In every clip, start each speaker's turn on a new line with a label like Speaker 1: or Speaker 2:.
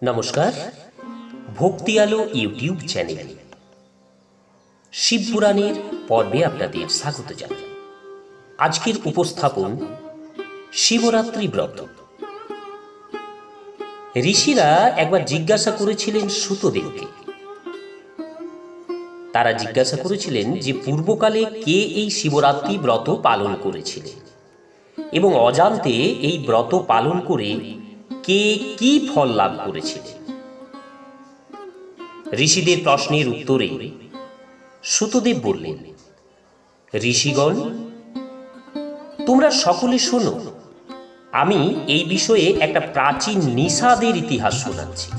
Speaker 1: নমস্কার, ভক্তি আলো ইউটিউব চ্যানেলে শিবপুরাণের পর্বে আপনাদের স্বাগত জানাই। আজকের উপস্থাপন শিবরাত্রি ব্রত। ঋষিরা একবার জিজ্ঞাসা করেছিলেন সুতদেবকে। তারা জিজ্ঞাসা করেছিলেন যে পূর্বকালে কে এই শিবরাত্রি ব্রত পালন করেছিলেন এবং অজান্তে এই ব্রত পালন করে কে কি ফল লাভ করেছিলেন। ঋষিদের প্রশ্নের উত্তরে সুতদেব বললেন, ঋষিগণ, তোমরা সকলে শোনো, আমি এই বিষয়ে একটা প্রাচীন নিষাদের ইতিহাস শোনাচ্ছি,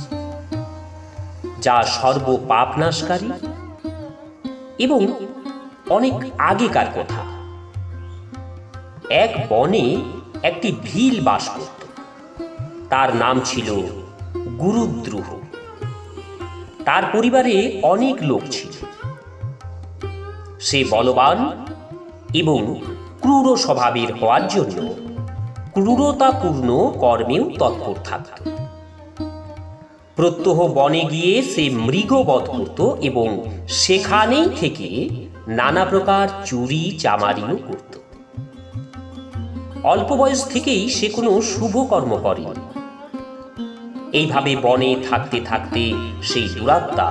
Speaker 1: যা সর্ব পাপনাশকারী এবং অনেক আগেকার কথা। এক বনে একটি ভিল বাস করত। তার নাম ছিল গুরুদ্রুহ। তার পরিবারে অনেক লোক ছিল। সে বলবান এবং ক্রূর স্বভাবের হওয়ার জন্য ক্রূরতাপূর্ণ কর্মেও তৎপর থাকত। প্রত্যহ বনে গিয়ে সে মৃগবধ করত এবং সেখানেই থেকে নানা প্রকার চুরি চামারিও করত। অল্প বয়স থেকেই সে কোনো শুভ কর্ম করেনি। এইভাবে বনে থাকতে থাকতে সেই দুরাত্মা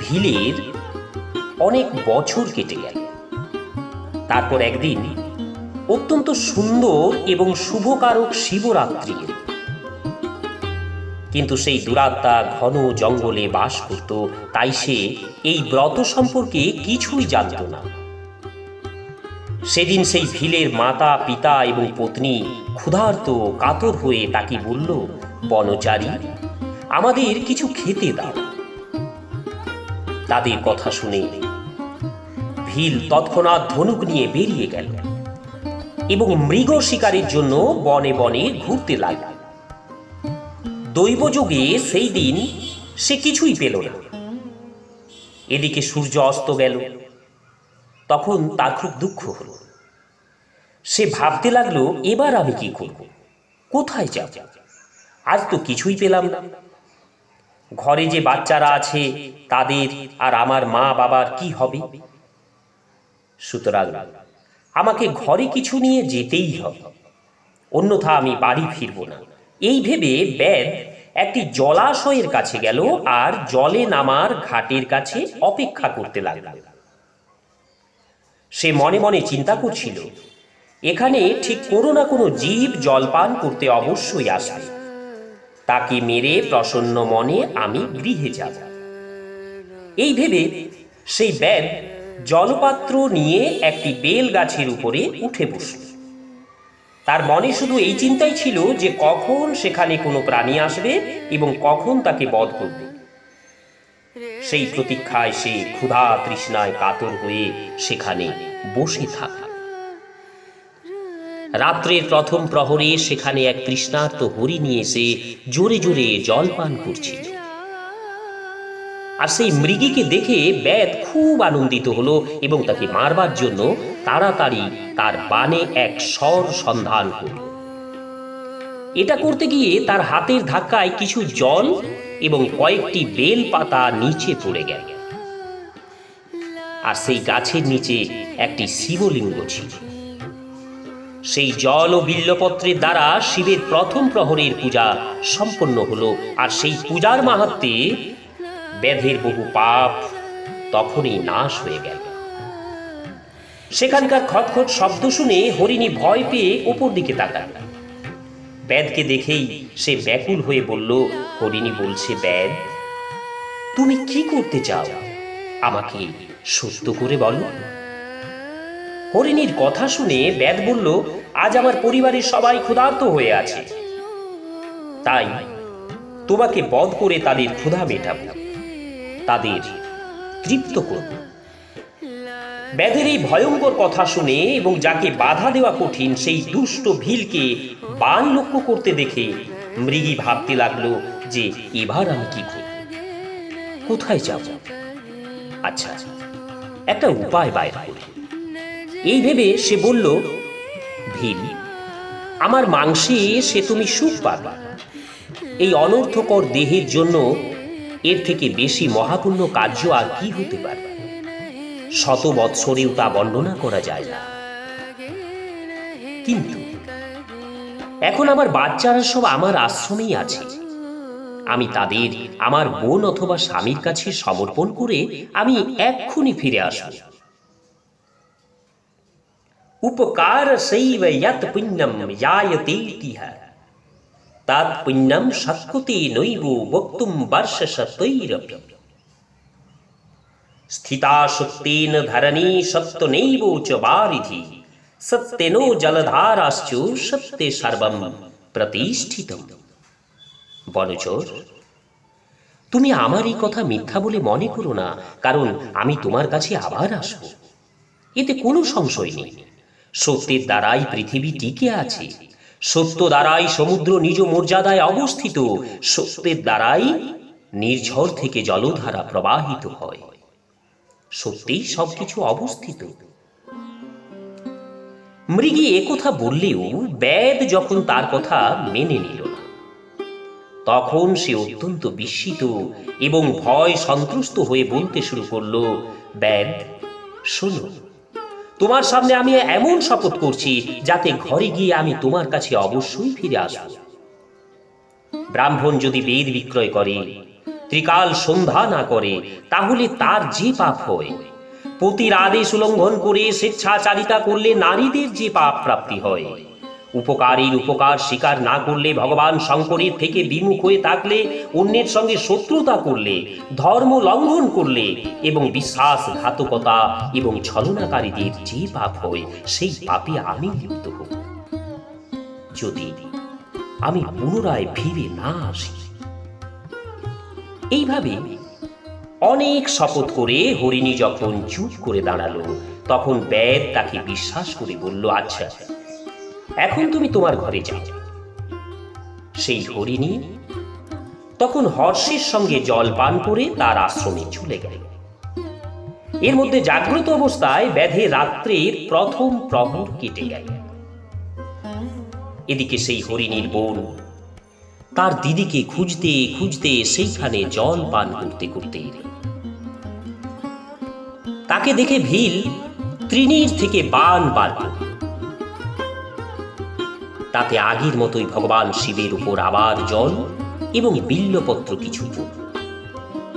Speaker 1: ভিলের অনেক বছর কেটে গেল। তারপর একদিন অত্যন্ত সুন্দর এবং শুভকারক শিবরাত্রি এল। কিন্তু সেই দুরাত্মা ঘন জঙ্গলে বাস করত, তাই সে এই ব্রত সম্পর্কে কিছুই জানত না। সেদিন সেই ভিলের মাতা পিতা এবং পত্নী ক্ষুধার্ত কাতর হয়ে তাকে বলল, বনচারী, আমাদের কিছু খেতে দাও। তাদের কথা শুনে ভিল তৎক্ষণাৎ ধনুক নিয়ে বেরিয়ে গেল এবং মৃগ শিকারের জন্য বনে বনে ঘুরতে লাগল। দৈবযোগে সেই দিন সে কিছুই পেল না। এদিকে সূর্য অস্ত গেল। তখন তার খুব দুঃখ হল। সে ভাবতে লাগলো, এবার আমি কি করব, কোথায় যাব? আজ তো কিছুই পেলাম না। ঘরে যে বাচ্চারা আছে তাদের আর আমার মা বাবার কি হবে? সুতরাং আমাকে ঘরে কিছু নিয়ে যেতেই হবে, অন্যথা আমি বাড়ি ফিরব না। এই ভেবে বেদ একটি জলাশয়ের কাছে গেল আর জলে নামার ঘাটের কাছে অপেক্ষা করতে লাগল। সে মনে মনে চিন্তা করছিল, এখানে ঠিক কোনো না কোনো জীব জলপান করতে অবশ্যই আসবে। তাকে মেরে প্রসন্ন মনে আমি গৃহে যাব। এই ভেবে সেই বেদ জলপাত্র নিয়ে একটি বেল গাছের উপরে উঠে বসল। তার মনে শুধু এই চিন্তাই ছিল যে কখন সেখানে কোনো প্রাণী আসবে এবং কখন তাকে বধ করবে। সেই প্রতীক্ষায় সে ক্ষুধা তৃষ্ণায় কাতর হয়ে সেখানে বসে থাকল। রাত্রের প্রথম প্রহরে সেখানে এক তৃষ্ণার্ত হরিণী এসে জোরে জোরে জল পান করছিল। আর সেই মৃগীকে দেখে বেদ খুব আনন্দিত হলো এবং তাকে মারবার জন্য তাড়াতাড়ি তার বাণে এক স্বর সন্ধান করল। এটা করতে গিয়ে তার হাতের ধাক্কায় কিছু জল এবং কয়েকটি বেল পাতা নিচে পড়ে গেল। আর সেই গাছের নিচে একটি শিবলিঙ্গ ছিল। সেই জল ও বিল্লপত্রের দ্বারা শিবের প্রথম প্রহরের পূজা সম্পন্ন হলো। আর সেই পূজার মাহাত্ম্যে বেদের বহু পাপ তখনই নাশ হয়ে গেল। সেখানকার খটখট শব্দ শুনে হরিণী ভয় পেয়ে ওপর দিকে তাকাল। বেদকে দেখেই সে ব্যাকুল হয়ে বলল, হরিণী বলছে, বেদ, তুমি কি করতে চাও? আমাকে সত্য করে বলো। হরিণীর কথা শুনে বেদ বলল, আজ আমার পরিবারের সবাই ক্ষুধার্ত হয়ে আছে, তাই তোমাকে বধ করে তাদের ক্ষুধা মেটাবো, তাদের তৃপ্ত করব। বেদের এই ভয়ঙ্কর কথা শুনে এবং যাকে বাধা দেওয়া কঠিন সেই দুষ্ট ভিলকে বাণ লক্ষ্য করতে দেখে মৃগী ভাবতে লাগলো যে এবার আমি কি করব, কোথায় যাব? আচ্ছা, একটা উপায় বাইর করি। এই ভেবে সে বলল, ভিল, আমার মাংসে সে তুমি সুখ পাবে। এই অনর্থকর দেহের জন্য এর থেকে বেশি মহাপুণ্য কার্য আর কি হতে পারে? শত বৎসরেও তা বর্ণনা করা যায় না। কিন্তু এখন আমার বাচ্চারা সব আমার আশ্রমেই আছে। আমি তাদের আমার বোন অথবা স্বামীর কাছে সমর্পণ করে আমি এক্ষুনি ফিরে আসব। উপকার সৈব যৎ পুণ্যম জায়তে তিহ তৎ পুণ্যম শক্যতে নৈব বক্তুম বর্ষশতৈরপি স্থিতা সত্যেন ধরণী সত্যনৈব চ বারিধি সত্যেনো জলধারাশ্চ সত্যে সর্বম প্রতিষ্ঠিতম। বনচর, তুমি আমার এই কথা মিথ্যা বলে মনে করো না, কারণ আমি তোমার কাছে আবার আসব। এতে কোনো সংশয় নেই। সত্যের দ্বারাই পৃথিবী টিকে আছে, সত্য দ্বারাই সমুদ্র নিজ মর্যাদায় অবস্থিত, সত্যের দ্বারাই নির্ঝর থেকে জলধারা প্রবাহিত হয়। সত্যিই সবকিছু অবস্থিত। মৃগী একথা বললেও বেদ যখন তার কথা মেনে নিল না, তখন সে অত্যন্ত বিস্মিত এবং ভয় সন্ত্রস্ত হয়ে বলতে শুরু করলো, বেদ, শোনো, তোমার সামনে আমি এমন শপথ করছি যাতে ঘরে গিয়ে আমি তোমার কাছে অবশ্যই ফিরে আসব। ব্রাহ্মণ যদি বেদ বিক্রয় করে, ত্রিকাল সন্ধ্যা না করে, তাহলে তার যে পাপ হয়, পতির আদেশ উল্লঙ্ঘন করে স্বেচ্ছাচারিতা করলে নারীদের যে পাপ প্রাপ্তি হয়, উপকারীর উপকার স্বীকার না করলে, ভগবান শঙ্করের থেকে বিমুখ হয়ে থাকলে, অন্যের সঙ্গে শত্রুতা করলে, ধর্ম লঙ্ঘন করলে এবং বিশ্বাসঘাতকতা এবং ছলনাকারীদের যে পাপ হয়, সেই পাপে আমি লিপ্ত হব যদি আমি পুনরায় ফিরে না আসি। এইভাবে অনেক শপথ করে হরিণী যখন চুপ করে দাঁড়ালো, তখন বেদ তাকে বিশ্বাস করে বলল, আচ্ছা, এখন তুমি তোমার ঘরে যাও। সেই হরিণী তখন হর্ষের সঙ্গে জল পান করে তার আশ্রমে চলে গেল। এর মধ্যে জাগ্রত অবস্থায় বেধে রাত্রের প্রথম প্রহর কেটে গেল। এদিকে সেই হরিণীর বোন তার দিদিকে খুঁজতে খুঁজতে সেইখানে জল পান করতে করতে এল। তাকে দেখে ভীল তৃণীর থেকে বান বার করল। তাতে আগের মতোই ভগবান শিবের উপর আবার জল এবং বিল্লপত্র কিছু পড়ল।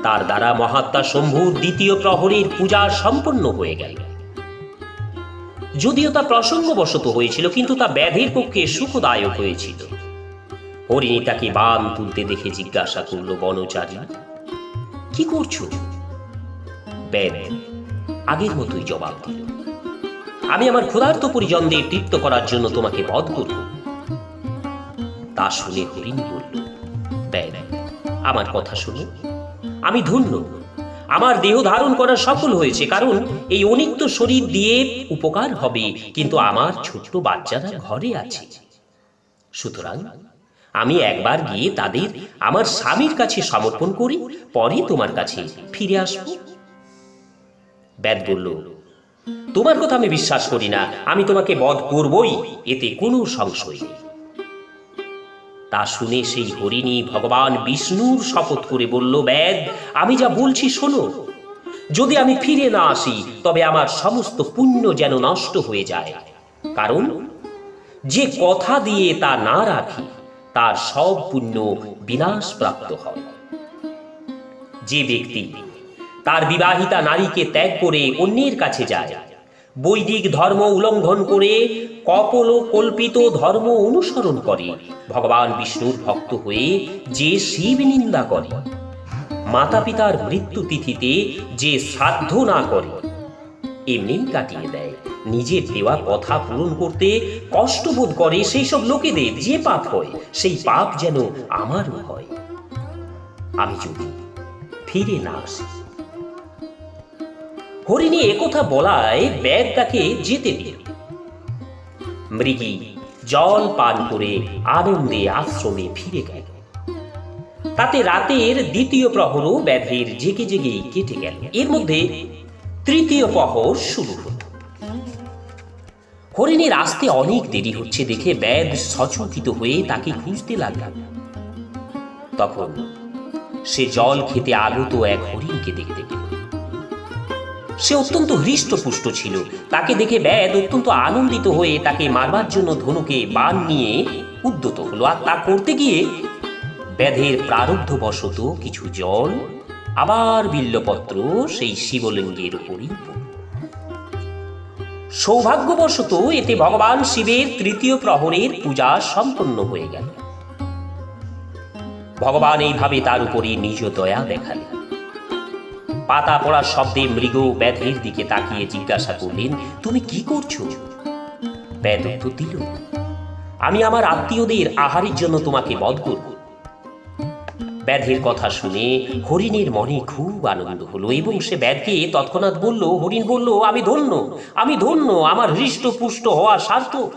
Speaker 1: তার দ্বারা মহাত্মা শম্ভুর দ্বিতীয় প্রহরের পূজা সম্পন্ন হয়ে গেল। যদিও তা প্রসঙ্গবশত হয়েছিল, কিন্তু তা ব্যাধের পক্ষে সুখদায়ক হয়েছিল। হরিণী তাকে বান তুলতে দেখে জিজ্ঞাসা করল, বনচারী, কি করছো? ব্যাধ আগের মতোই জবাব দিল, আমি আমার ক্ষুধার্ত পরিজনদের তৃপ্ত করার জন্য তোমাকে বধ করব। তা শুনে হরিণী বলল, ব্যাধ, আমার কথা শুনে আমি ধন্য। আমার দেহ ধারণ করা সফল হয়েছে, কারণ এই অনিত্য শরীর দিয়ে উপকার হবে, কিন্তু আমার ছোট্ট বাচ্চারা ঘরে আছে। সুতরাং আমি একবার গিয়ে তাদের আমার স্বামীর কাছে সমর্পণ করি, পরে তোমার কাছে ফিরে আসব। ব্যাধ বলল, তোমার কথা আমি বিশ্বাস করি না, আমি তোমাকে বধ করবই, এতে কোনো সংশয় নেই। তা শুনে সেই হরিণী ভগবান বিষ্ণুর শপথ করে বলল, ব্যাধ, আমি যা বলছি শোনো। যদি আমি ফিরে না আসি, তবে আমার সমস্ত পুণ্য যেন নষ্ট হয়ে যায়, কারণ যে কথা দিয়ে তা না রাখি, তার সব পুণ্য বিনাশ প্রাপ্ত হয়। যে ব্যক্তি তার বিবাহিতা নারীকে ত্যাগ করে অন্যের কাছে যায়, বৈদিক ধর্ম উল্লঙ্ঘন করে কল্পিত ধর্ম অনুসরণ করে, ভগবান বিষ্ণুর ভক্ত হয়ে যে শিব নিন্দা করে, মাতা পিতার মৃত্যু তিথিতে যে শ্রাদ্ধ না করে, এমনি কাটিয়ে দেয়, নিজের দেওয়া কথা পূরণ করতে কষ্টবোধ করে, সেই সব লোকেদের যে পাপ হয়, সেই পাপ যেন আমারও হয়, আমি যদি ফিরে না আসি। হরিণী একথা বলায় ব্যাধ তাকে যেতে দিল। মৃগী জল পান করে আনন্দে আশ্রমে ফিরে গেল। তাতে রাতের দ্বিতীয় প্রহরও ব্যাধের জেগে জেগেই কেটে গেল। এর মধ্যে তৃতীয় প্রহর শুরু হল। হরিণীর আসতে অনেক দেরি হচ্ছে দেখে ব্যাধ সচকিত হয়ে তাকে খুঁজতে লাগল। তখন সে জল খেতে আগত এক হরিণকে দেখতে পেল। সে অত্যন্ত হৃষ্টপুষ্ট ছিল। তাকে দেখে ব্যাধ অত্যন্ত আনন্দিত হয়ে তাকে মারবার জন্য ধনুকে বাণ নিয়ে উদ্যত হলো। আর তা করতে গিয়ে ব্যাধের প্রারব্ধবশত কিছু জল আবার বিল্লপত্র সেই শিবলিঙ্গের উপরই পড়ল। সৌভাগ্যবশত এতে ভগবান শিবের তৃতীয় প্রহরের পূজা সম্পন্ন হয়ে গেল। ভগবান এইভাবে তার উপরে নিজ দয়া দেখালেন। পাতা পড়ার শব্দে মৃগ ব্যাধের দিকে তাকিয়ে জিজ্ঞাসা করলেন, তুমি কি করছো? ব্যাধ উত্তর দিল, আমি আমার আত্মীয়দের আহারের জন্য তোমাকে বধ করব। ব্যাধের কথা শুনে হরিণের মনে খুব আনন্দ হলো এবং সে ব্যাধকে তৎক্ষণাৎ বলল, হরিণ বলল, আমি ধন্য, আমি ধন্য, আমার হৃষ্টপুষ্ট হওয়া সার্থক।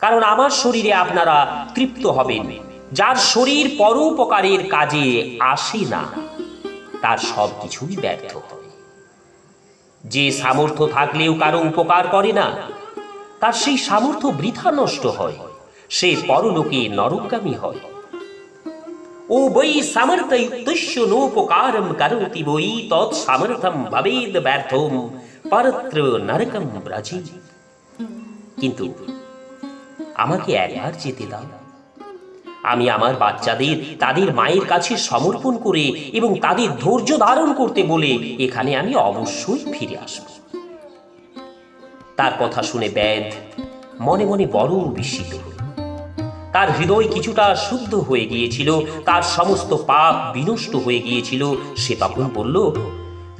Speaker 1: কারণ আমার শরীরে আপনারা তৃপ্ত হবেন। যার শরীর পরোপকারের কাজে আসে না তার সব কিছুই ব্যর্থ হয়। যে সামর্থ্য থাকলেও কারো উপকার করে না তার সেই সামর্থ্য বৃথা নষ্ট হয়, সে পরলোকে নরকগামী হয়। ও বৈ সামর্থ্যযুক্তস্য নোপকারম করোতি বৈ তৎ সামর্থ্যম ভবেদ ব্যর্থম পরত্র নরকম ব্রজে। কিন্তু আমাকে একবার যেতে দাও। আমি আমার বাচ্চাদের তাদের মায়ের কাছে সমর্পণ করে এবং তাদের ধৈর্য ধারণ করতে বলে এখানে আমি অবশ্যই ফিরে আসব। তার কথা শুনে ব্যাধ মনে মনে বড় বিস্মিত হল। তার হৃদয় কিছুটা শুদ্ধ হয়ে গিয়েছিল, তার সমস্ত পাপ বিনষ্ট হয়ে গিয়েছিল। সে তখন বলল,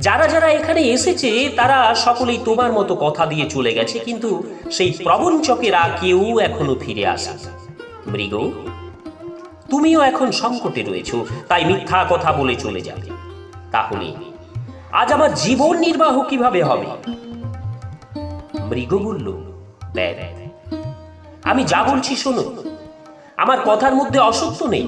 Speaker 1: যারা যারা এখানে এসেছে তারা সকলেই তোমার মতো কথা দিয়ে চলে গেছে, কিন্তু সেই প্রবঞ্চকেরা কেউ এখনো ফিরে আসে। মৃগ, তুমিও এখন সংকটে রয়েছ, তাই মিথ্যা কথা বলে চলে যাবে। তাহলে আজ আমার জীবন নির্বাহ কিভাবে হবে? মৃগ বলল, ব্যাধ, আমি যা বলছি শোনো। আমার কথার মধ্যে অসত্য নেই।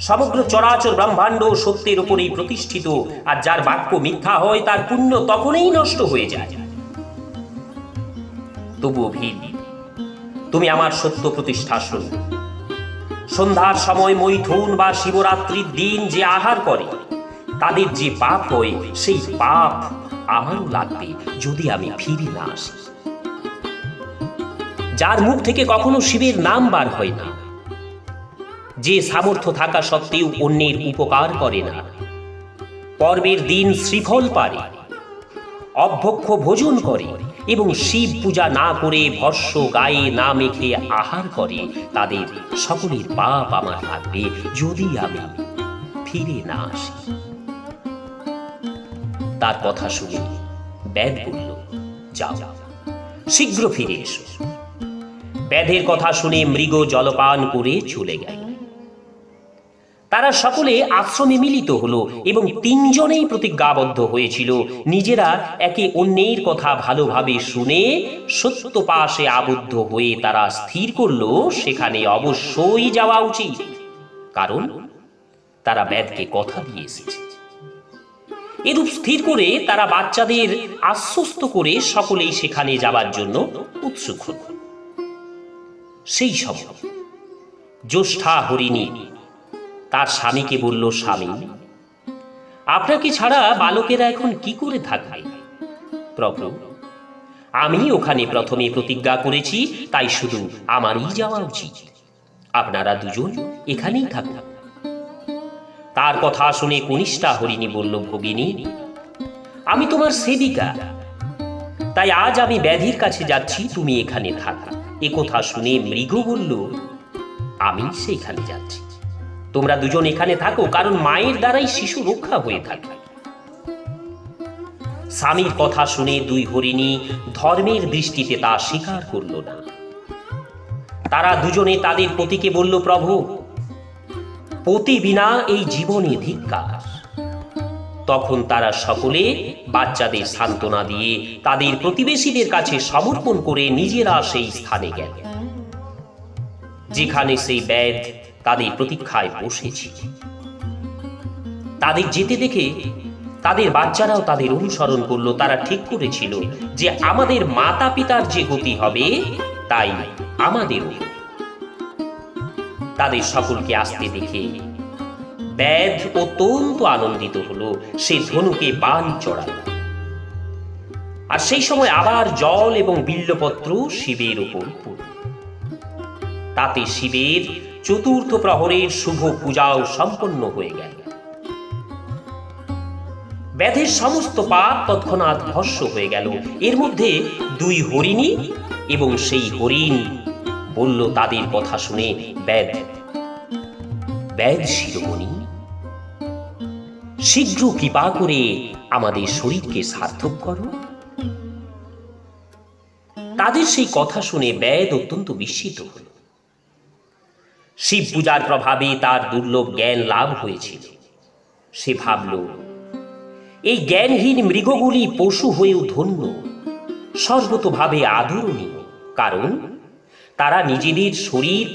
Speaker 1: সমগ্র চরাচর ব্রহ্মাণ্ড সত্যের উপরেই প্রতিষ্ঠিত, আর যার বাক্য মিথ্যা হয় তার পুণ্য তখনই নষ্ট হয়ে যায়। তবুও ভীম, তুমি আমার সত্য প্রতিষ্ঠা শোনো। সন্ধ্যার সময় মৈথুন বা শিবরাত্রির দিন যে আহার করে তাদের যে পাপ হয় সেই পাপ আমারও লাগবে যদি আমি ফিরে না আসি। যার মুখ থেকে কখনো শিবের নাম বার হয় না, যে সামর্থ্য থাকা সত্ত্বেও অন্যের উপকার করে না, পর্বের দিন শ্রীফল পারে, অভ্যক্ষ ভোজন করে এবং শিব পূজা না করে ভস্য গায়ে না মেখে আহার করে, তাদের সকলের পাপ আমার লাগবে যদি আমি ফিরে না আসি। তার কথা শুনে ব্যাধ বলল, যাও, শীঘ্র ফিরে এসো। ব্যাধের কথা শুনে মৃগ জলপান করে চলে গেল। তারা সকলে আশ্রমে মিলিত হলো এবং তিনজনেই প্রতিজ্ঞাবদ্ধ হয়েছিল নিজেরা একে অন্যের কথা ভালোভাবে শুনে সত্য পাশে আবদ্ধ হয়ে তারা স্থির করলো সেখানে অবশ্যই যাওয়া উচিত, কারণ তারা ব্যাধকে কথা দিয়ে এসেছে। এরূপ স্থির করে তারা বাচ্চাদের আশ্বস্ত করে সকলেই সেখানে যাবার জন্য উৎসুক হল। সেই সময় জ্যেষ্ঠা হরিণী তার স্বামীকে বলল, স্বামী, আপনাকে ছাড়া বালকেরা এখন কি করে থাকবে? প্রভু, আমি ওখানে প্রথমে প্রতিজ্ঞা করেছি, তাই শুধু আমারই যাওয়া উচিত। আপনারা দুজন এখানেই থাকুন। তার কথা শুনে কনিষ্ঠা হরিণী বলল, ভগিনী, আমি তোমার সেবিকা, তাই আজ আমি ব্যাধির কাছে যাচ্ছি, তুমি এখানে থাকো। এ কথা শুনে মৃগ বলল, আমি সেখানে যাচ্ছি, তোমরা দুজন এখানে থাকো, কারণ মায়ের দ্বারাই শিশু রক্ষা হয়ে থাকে। স্বামীর কথা শুনে দুই হরিণী ধর্মের দৃষ্টিতে তা স্বীকার করল না। তারা দুজনে তাদের পতিকে বলল, প্রভু, পতি বিনা এই জীবনে ধিক্কার। তখন তারা সকলে বাচ্চাদের সান্ত্বনা দিয়ে তাদের প্রতিবেশীদের কাছে সমর্পণ করে নিজেরা সেই স্থানে গেল যেখানে সেই ব্যাধ তাদের প্রতীক্ষায় বসেছিল। তাদের যেতে দেখে তাদের বাচ্চারাও তাদের অনুসরণ করলো। তারা ঠিক করেছিল যে আমাদের মাতা পিতার যে গতি হবে তাই আমাদেরও। তাদের সকলকে আসতে দেখে ব্যাধ অত্যন্ত আনন্দিত হলো। সে ধনুকে বাণ চড়াল, আর সেই সময় আবার জল এবং বিল্লপত্র শিবের উপর পড়ল। তাতে শিবের চতুর্থ প্রহরের শুভ পূজাও সম্পন্ন হয়ে গেল। ব্যাধের সমস্ত পাপ তৎক্ষণাৎ ভস্ম হয়ে গেল। এর মধ্যে দুই হরিণী এবং সেই হরিণ বলল তাদের কথা শুনে, ব্যাধ শিরোমণি, শীঘ্র কৃপা করে আমাদের শরীরকে সার্থক করো। তাদের সেই কথা শুনে ব্যাধ অত্যন্ত বিস্মিত হল। শিব পূজার প্রভাবে তার দুর্লভ জ্ঞান লাভ হয়েছিল। সে ভাবল, এই জ্ঞানহীন মৃগগুলি পশু হয়েও ধন্য, সর্বতোভাবে আদরণীয়, কারণ তারা নিজেদের শরীর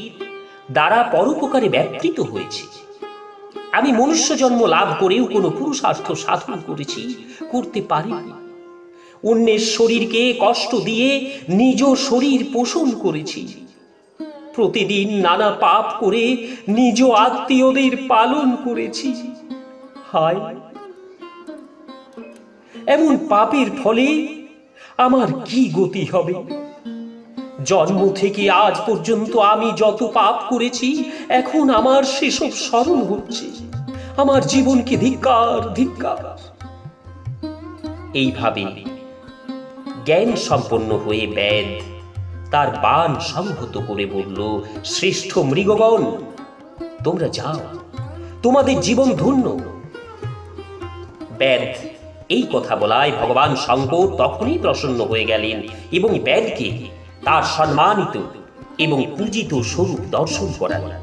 Speaker 1: দ্বারা পরোপকারে ব্যাপৃত হয়েছে। আমি মনুষ্য জন্ম লাভ করেও কোনো পুরুষার্থ সাধন করতে পারিনি। অন্যের শরীরকে কষ্ট দিয়ে নিজ শরীর পোষণ করেছি। প্রতিদিন নানা পাপ করে নিজ আত্মীয়দের পালন করেছি। হায়, এমন পাপের ফলে আমার কি গতি হবে? জন্ম থেকে আজ পর্যন্ত আমি যত পাপ করেছি, এখন আমার সেসব স্মরণ হচ্ছে। আমার জীবনকে ধিক্কার, ধিক্কার। এইভাবে জ্ঞান সম্পন্ন হয়ে ব্যাধ তার বাণ সংহত করে বলল, শ্রেষ্ঠ মৃগগণ, তোমরা যাও, তোমাদের জীবন ধন্য। ব্যাধ এই কথা বলায় ভগবান শঙ্কর তখনই প্রসন্ন হয়ে গেলেন এবং ব্যাধকে তার সম্মানিত এবং পূজিত স্বরূপ দর্শন করালেন।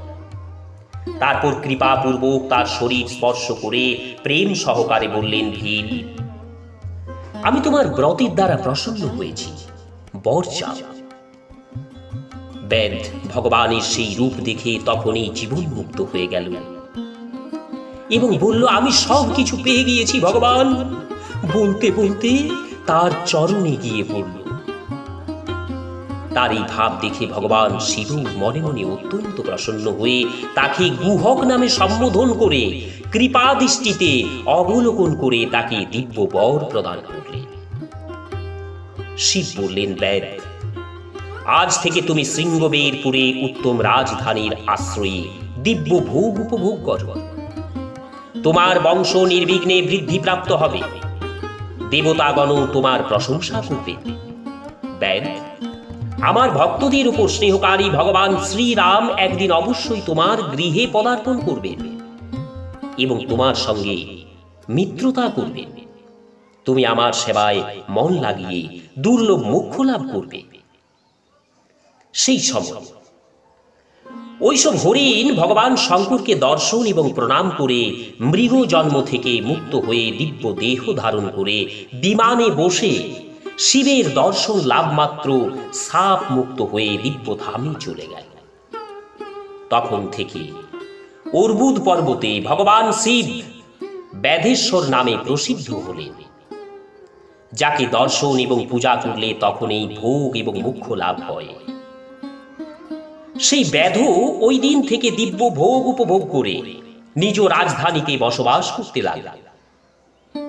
Speaker 1: তারপর কৃপাপূর্বক তার শরীর স্পর্শ করে প্রেম সহকারে বললেন, ভীম, আমি তোমার ব্রতের দ্বারা প্রসন্ন হয়েছি, বর চাও। ব্যাধ ভগবানের সেই রূপ দেখে তখনই জীবন মুক্ত হয়ে গেল এবং বলল, আমি সব কিছু পেয়ে গিয়েছি ভগবান। বলতে বলতে তার চরণে গিয়ে পড়ল। তার এই ভাব দেখে ভগবান শিব মনে মনে অত্যন্ত প্রসন্ন হয়ে তাকে গুহক নামে সম্বোধন করে কৃপা দৃষ্টিতে অবলোকন করে তাকে দিব্য বর প্রদান করলেন। শিব বললেন, ব্যাধ, আজ থেকে তুমি শৃঙ্গবেরপুরে উত্তম রাজধানীর আশ্রয়ে দিব্য ভোগ উপভোগ করো। তোমার বংশ নির্বিঘ্নে বৃদ্ধিপ্রাপ্ত হবে। দেবতাগণ তোমার প্রশংসা করবে। ব্যাধ, আমার ভক্তদের উপর স্নেহকারী ভগবান শ্রীরাম একদিন অবশ্যই তোমার গৃহে পদার্পণ করবেন এবং তোমার সঙ্গে মিত্রতা করবেন। তুমি আমার সেবায় মন লাগিয়ে দুর্লভ মোক্ষ লাভ করবে। সেই সময় ওইসব হরিণ ভগবান শঙ্করকে দর্শন এবং প্রণাম করে মৃগ জন্ম থেকে মুক্ত হয়ে দিব্য দেহ ধারণ করে বিমানে বসে শিবের দর্শন লাভ মাত্র সাপ মুক্ত হয়ে দিব্য ধামে চলে গেল। তখন থেকে অর্বুদ পর্বতে ভগবান শিব ব্যাধেশ্বর নামে প্রসিদ্ধ হলেন, যাকে দর্শন এবং পূজা করলে তখন এই ভোগ এবং মোক্ষ লাভ হয়। সেই ব্যাধ ওই দিন থেকে দিব্য ভোগ উপভোগ করে নিজ রাজধানীতে বসবাস করতে লাগল।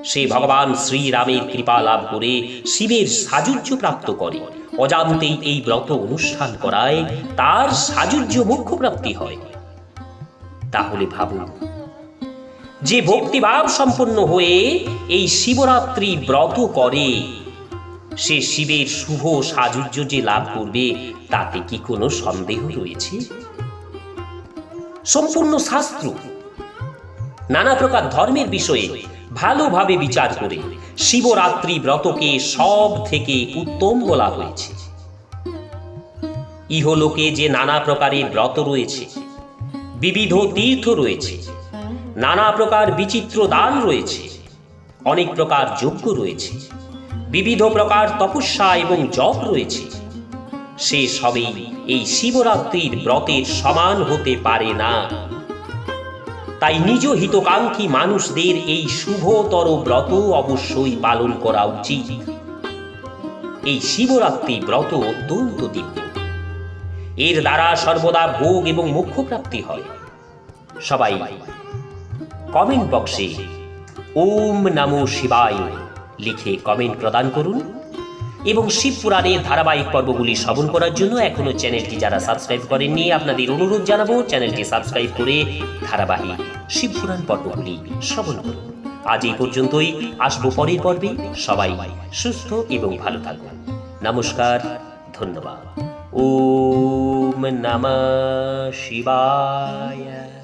Speaker 1: সে ভগবান শ্রীরামের কৃপা লাভ করে শিবের সাযুজ্য প্রাপ্ত করে। অজান্তেই এই ব্রত অনুষ্ঠান করায় তার সাযুজ্য মোক্ষ প্রাপ্তি হয়। তাহলে ভাবুন, যে ভক্তিভাব সম্পন্ন হয়ে এই শিবরাত্রি ব্রত করে, সে শিবের শুভ সাযুজ্য যে লাভ করবে তাতে কি কোনো সন্দেহ রয়েছে? সম্পূর্ণ শাস্ত্র নানা প্রকার ধর্মের বিষয়ে ভালোভাবে বিচার করে শিবরাত্রি ব্রতকে সব থেকে উত্তম বলা হয়েছে। ইহলোকে যে নানা প্রকারের ব্রত রয়েছে, বিবিধ তীর্থ রয়েছে, নানা প্রকার বিচিত্র দান রয়েছে, অনেক প্রকার যজ্ঞ রয়েছে, বিবিধ প্রকার তপস্যা এবং জপ রয়েছে, সে সবই এই শিবরাত্রির ব্রতের সমান হতে পারে না। তাই নিজ হিতকাঙ্ক্ষী মানুষদের এই শুভতর ব্রত অবশ্যই পালন করা উচিত। এই শিবরাত্রি ব্রত অত্যন্ত দিব্য। এর দ্বারা সর্বদা ভোগ এবং মোক্ষ প্রাপ্তি হয়। সবাই কমেন্ট বক্সে ওম নমো শিবায় লিখে কমেন্ট প্রদান করুন এবং শিব পুরাণের ধারাবাহিক পর্বগুলি শ্রবণ করার জন্য এখনো চ্যানেলটি যারা সাবস্ক্রাইব করেননি আপনাদের অনুরোধ জানাবো চ্যানেলটি সাবস্ক্রাইব করে ধারাবাহিক শিব পুরাণ পর্বগুলি শ্রবণ করুন। আজ এই পর্যন্তই, আসবো পরের পর্বে। সবাই সুস্থ এবং ভালো থাকুন। নমস্কার, ধন্যবাদ। ওম নমঃ শিবায়।